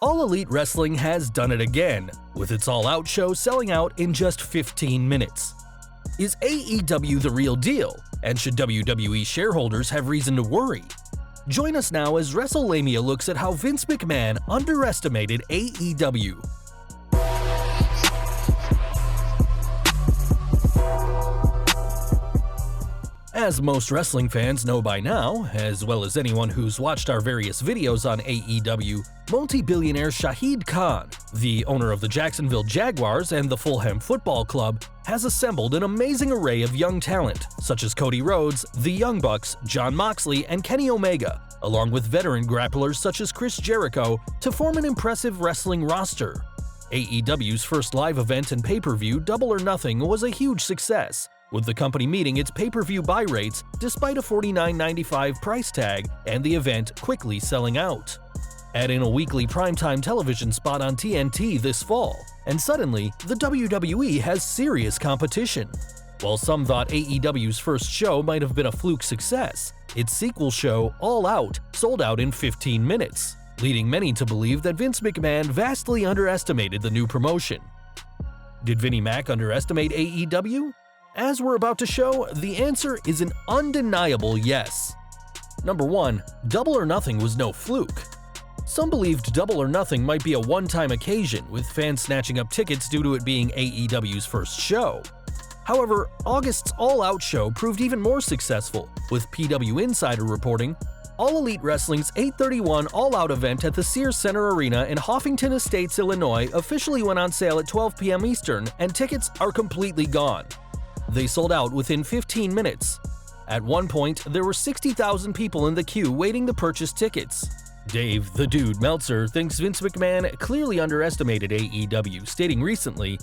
All Elite Wrestling has done it again, with its all-out show selling out in just 15 minutes. Is AEW the real deal, and should WWE shareholders have reason to worry? Join us now as WrestleLamia looks at how Vince McMahon underestimated AEW. As most wrestling fans know by now, as well as anyone who's watched our various videos on AEW, multi-billionaire Shahid Khan, the owner of the Jacksonville Jaguars and the Fulham Football Club, has assembled an amazing array of young talent, such as Cody Rhodes, the Young Bucks, Jon Moxley, and Kenny Omega, along with veteran grapplers such as Chris Jericho, to form an impressive wrestling roster. AEW's first live event and pay-per-view, Double or Nothing, was a huge success, with the company meeting its pay-per-view buy rates despite a $49.95 price tag and the event quickly selling out. Add in a weekly primetime television spot on TNT this fall, and suddenly, the WWE has serious competition. While some thought AEW's first show might have been a fluke success, its sequel show, All Out, sold out in 15 minutes, leading many to believe that Vince McMahon vastly underestimated the new promotion. Did Vinnie Mac underestimate AEW? As we're about to show, the answer is an undeniable yes. Number 1. Double or Nothing was no fluke. Some believed Double or Nothing might be a one-time occasion, with fans snatching up tickets due to it being AEW's first show. However, August's All Out show proved even more successful, with PW Insider reporting, All Elite Wrestling's 8/31 All Out event at the Sears Center Arena in Hoffington Estates, Illinois officially went on sale at 12 p.m. Eastern, and tickets are completely gone. They sold out within 15 minutes. At one point, there were 60,000 people in the queue waiting to purchase tickets. Dave "The Dude" Meltzer thinks Vince McMahon clearly underestimated AEW, stating recently,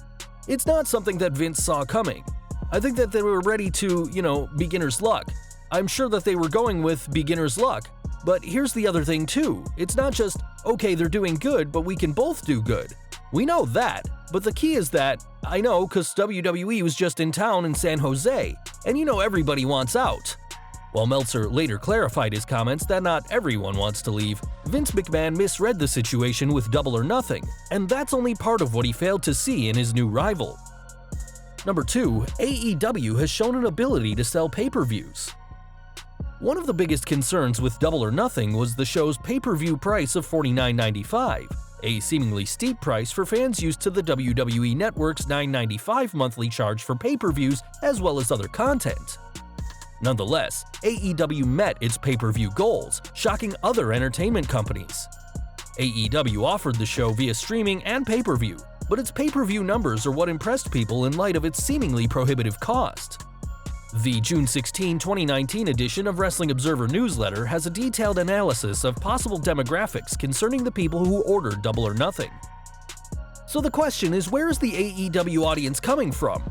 "It's not something that Vince saw coming. I think that they were ready to, beginner's luck. I'm sure that they were going with beginner's luck. But here's the other thing too, it's not just, okay, they're doing good, but we can both do good. We know that, but the key is that, I know cause WWE was just in town in San Jose, and everybody wants out." While Meltzer later clarified his comments that not everyone wants to leave, Vince McMahon misread the situation with Double or Nothing, and that's only part of what he failed to see in his new rival. Number 2. AEW has shown an ability to sell pay-per-views. One of the biggest concerns with Double or Nothing was the show's pay-per-view price of $49.95, a seemingly steep price for fans used to the WWE Network's $9.95 monthly charge for pay-per-views as well as other content. Nonetheless, AEW met its pay-per-view goals, shocking other entertainment companies. AEW offered the show via streaming and pay-per-view, but its pay-per-view numbers are what impressed people in light of its seemingly prohibitive cost. The June 16, 2019 edition of Wrestling Observer newsletter has a detailed analysis of possible demographics concerning the people who ordered Double or Nothing. So the question is, where is the AEW audience coming from?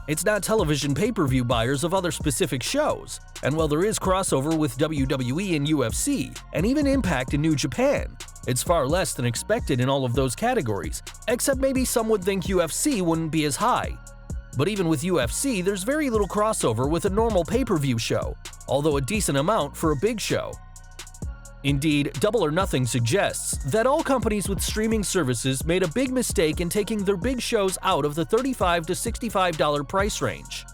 It's not television pay-per-view buyers of other specific shows, and while there is crossover with WWE and UFC, and even Impact in New Japan, it's far less than expected in all of those categories, except maybe some would think UFC wouldn't be as high. But even with UFC, there's very little crossover with a normal pay-per-view show, although a decent amount for a big show. Indeed, Double or Nothing suggests that all companies with streaming services made a big mistake in taking their big shows out of the $35 to $65 price range.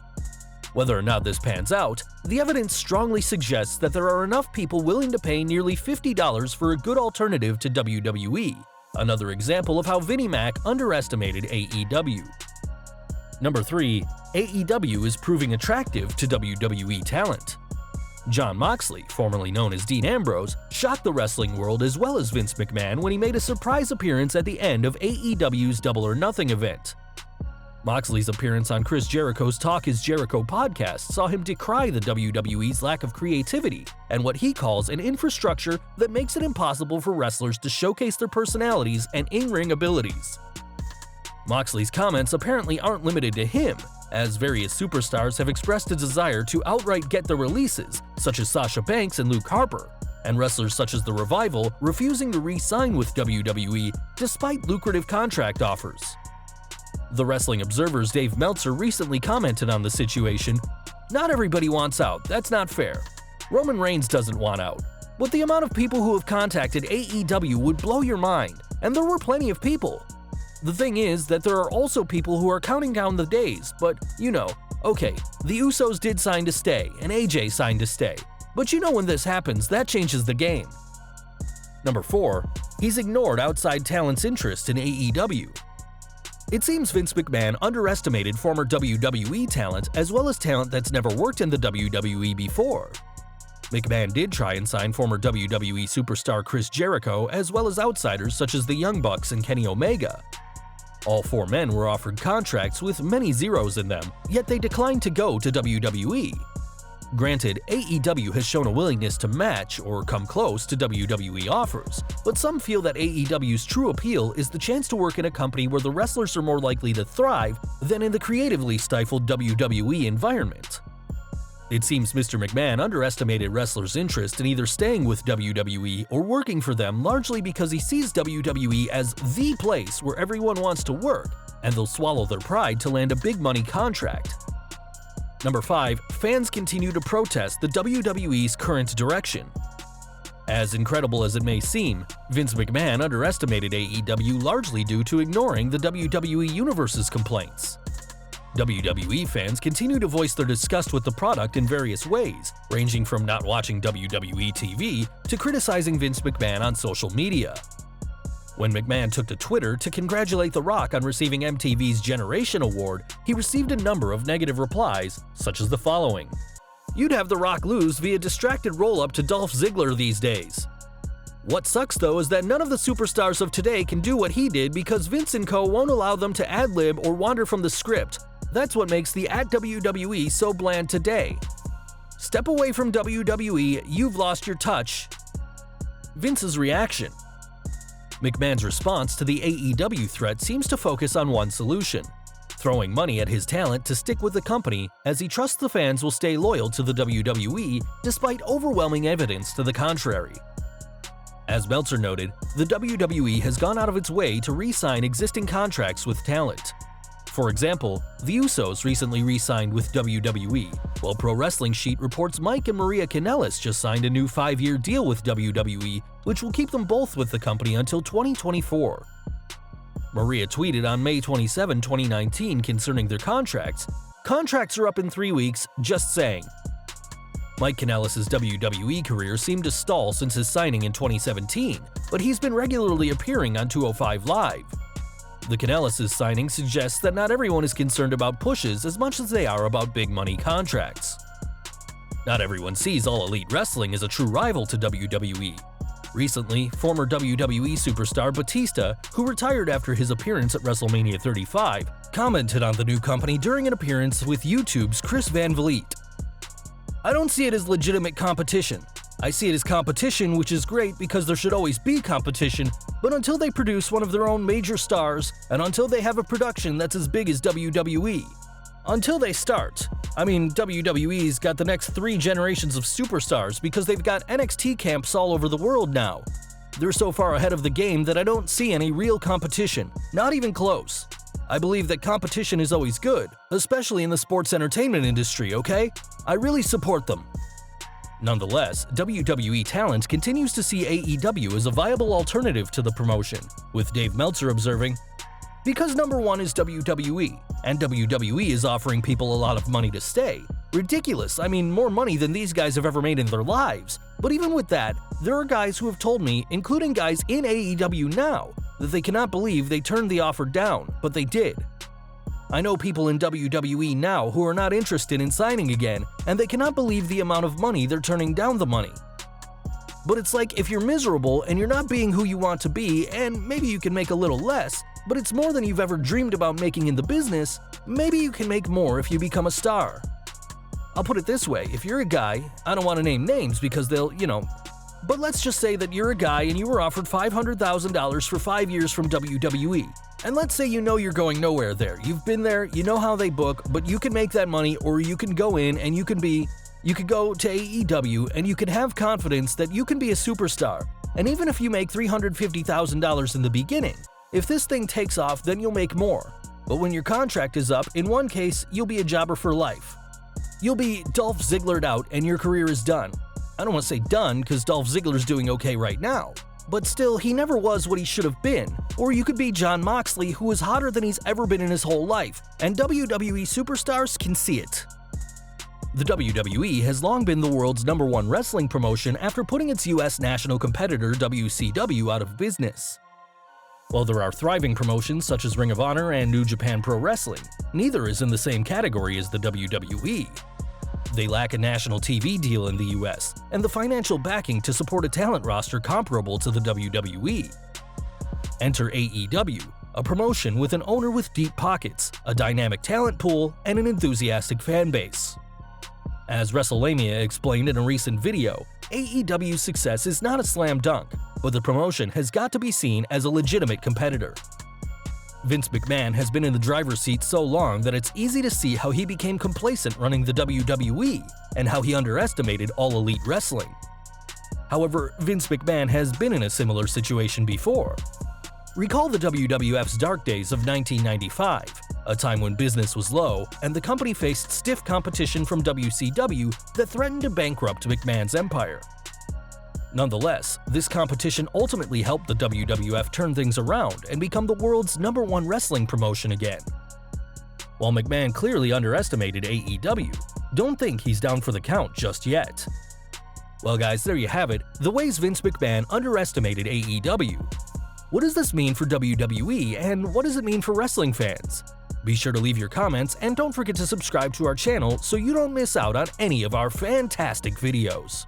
Whether or not this pans out, the evidence strongly suggests that there are enough people willing to pay nearly $50 for a good alternative to WWE, another example of how Vinnie Mac underestimated AEW. Number 3. AEW is proving attractive to WWE talent. Jon Moxley, formerly known as Dean Ambrose, shocked the wrestling world as well as Vince McMahon when he made a surprise appearance at the end of AEW's Double or Nothing event. Moxley's appearance on Chris Jericho's Talk Is Jericho podcast saw him decry the WWE's lack of creativity and what he calls an infrastructure that makes it impossible for wrestlers to showcase their personalities and in-ring abilities. Moxley's comments apparently aren't limited to him, as various superstars have expressed a desire to outright get their releases, such as Sasha Banks and Luke Harper, and wrestlers such as The Revival refusing to re-sign with WWE despite lucrative contract offers. The Wrestling Observer's Dave Meltzer recently commented on the situation, "Not everybody wants out, that's not fair. Roman Reigns doesn't want out. But the amount of people who have contacted AEW would blow your mind, and there were plenty of people. The thing is that there are also people who are counting down the days, but okay, the Usos did sign to stay, and AJ signed to stay. But when this happens, that changes the game. Number 4. He's ignored outside talent's interest in AEW. It seems Vince McMahon underestimated former WWE talent as well as talent that's never worked in the WWE before. McMahon did try and sign former WWE superstar Chris Jericho as well as outsiders such as the Young Bucks and Kenny Omega. All 4 men were offered contracts with many zeros in them, yet they declined to go to WWE. Granted, AEW has shown a willingness to match or come close to WWE offers, but some feel that AEW's true appeal is the chance to work in a company where the wrestlers are more likely to thrive than in the creatively stifled WWE environment. It seems Mr. McMahon underestimated wrestlers' interest in either staying with WWE or working for them largely because he sees WWE as the place where everyone wants to work, and they'll swallow their pride to land a big money contract. Number 5. Fans continue to protest the WWE's current direction. As incredible as it may seem, Vince McMahon underestimated AEW largely due to ignoring the WWE Universe's complaints. WWE fans continue to voice their disgust with the product in various ways, ranging from not watching WWE TV to criticizing Vince McMahon on social media. When McMahon took to Twitter to congratulate The Rock on receiving MTV's Generation Award, he received a number of negative replies, such as the following. "You'd have The Rock lose via distracted roll-up to Dolph Ziggler these days. What sucks though is that none of the superstars of today can do what he did because Vince & Co. won't allow them to ad-lib or wander from the script. That's what makes the @WWE so bland today. Step away from WWE, you've lost your touch." Vince's reaction. McMahon's response to the AEW threat seems to focus on one solution: throwing money at his talent to stick with the company, as he trusts the fans will stay loyal to the WWE despite overwhelming evidence to the contrary. As Meltzer noted, the WWE has gone out of its way to re-sign existing contracts with talent. For example, the Usos recently re-signed with WWE, while Pro Wrestling Sheet reports Mike and Maria Kanellis just signed a new 5-year deal with WWE, which will keep them both with the company until 2024. Maria tweeted on May 27, 2019 concerning their contracts, "Contracts are up in 3 weeks, just saying." Mike Kanellis' WWE career seemed to stall since his signing in 2017, but he's been regularly appearing on 205 Live. The Kanellis' signing suggests that not everyone is concerned about pushes as much as they are about big money contracts. Not everyone sees All Elite Wrestling as a true rival to WWE. Recently, former WWE superstar Batista, who retired after his appearance at WrestleMania 35, commented on the new company during an appearance with YouTube's Chris Van Vliet. "I don't see it as legitimate competition. I see it as competition, which is great because there should always be competition, but until they produce one of their own major stars, and until they have a production that's as big as WWE. Until they start. I mean, WWE's got the next 3 generations of superstars because they've got NXT camps all over the world now. They're so far ahead of the game that I don't see any real competition, not even close. I believe that competition is always good, especially in the sports entertainment industry, okay? I really support them." Nonetheless, WWE talent continues to see AEW as a viable alternative to the promotion, with Dave Meltzer observing, "Because number 1 is WWE, and WWE is offering people a lot of money to stay. Ridiculous, I mean more money than these guys have ever made in their lives. But even with that, there are guys who have told me, including guys in AEW now, that they cannot believe they turned the offer down, but they did. I know people in WWE now who are not interested in signing again, and they cannot believe the amount of money they're turning down the money. But it's like if you're miserable and you're not being who you want to be, and maybe you can make a little less, but it's more than you've ever dreamed about making in the business, maybe you can make more if you become a star. I'll put it this way, if you're a guy, I don't want to name names because they'll, but let's just say that you're a guy and you were offered $500,000 for 5 years from WWE. And let's say you know you're going nowhere there. You've been there, you know how they book, but you can make that money, or you can go in and you could go to AEW and you can have confidence that you can be a superstar. And even if you make $350,000 in the beginning, if this thing takes off, then you'll make more. But when your contract is up, in one case, you'll be a jobber for life. You'll be Dolph Zigglered out and your career is done. I don't want to say done because Dolph Ziggler's doing okay right now, but still he never was what he should have been. Or you could be Jon Moxley, who is hotter than he's ever been in his whole life, and WWE superstars can see it. The WWE has long been the world's #1 wrestling promotion after putting its US national competitor WCW out of business. While there are thriving promotions such as Ring of Honor and New Japan Pro Wrestling, neither is in the same category as the WWE. They lack a national TV deal in the US and the financial backing to support a talent roster comparable to the WWE. Enter AEW, a promotion with an owner with deep pockets, a dynamic talent pool, and an enthusiastic fan base. As WrestleLamia explained in a recent video, AEW's success is not a slam dunk, but the promotion has got to be seen as a legitimate competitor. Vince McMahon has been in the driver's seat so long that it's easy to see how he became complacent running the WWE and how he underestimated All Elite Wrestling. However, Vince McMahon has been in a similar situation before. Recall the WWF's dark days of 1995, a time when business was low and the company faced stiff competition from WCW that threatened to bankrupt McMahon's empire. Nonetheless, this competition ultimately helped the WWF turn things around and become the world's #1 wrestling promotion again. While McMahon clearly underestimated AEW, don't think he's down for the count just yet. Well guys, there you have it, the ways Vince McMahon underestimated AEW. What does this mean for WWE, and what does it mean for wrestling fans? Be sure to leave your comments and don't forget to subscribe to our channel so you don't miss out on any of our fantastic videos.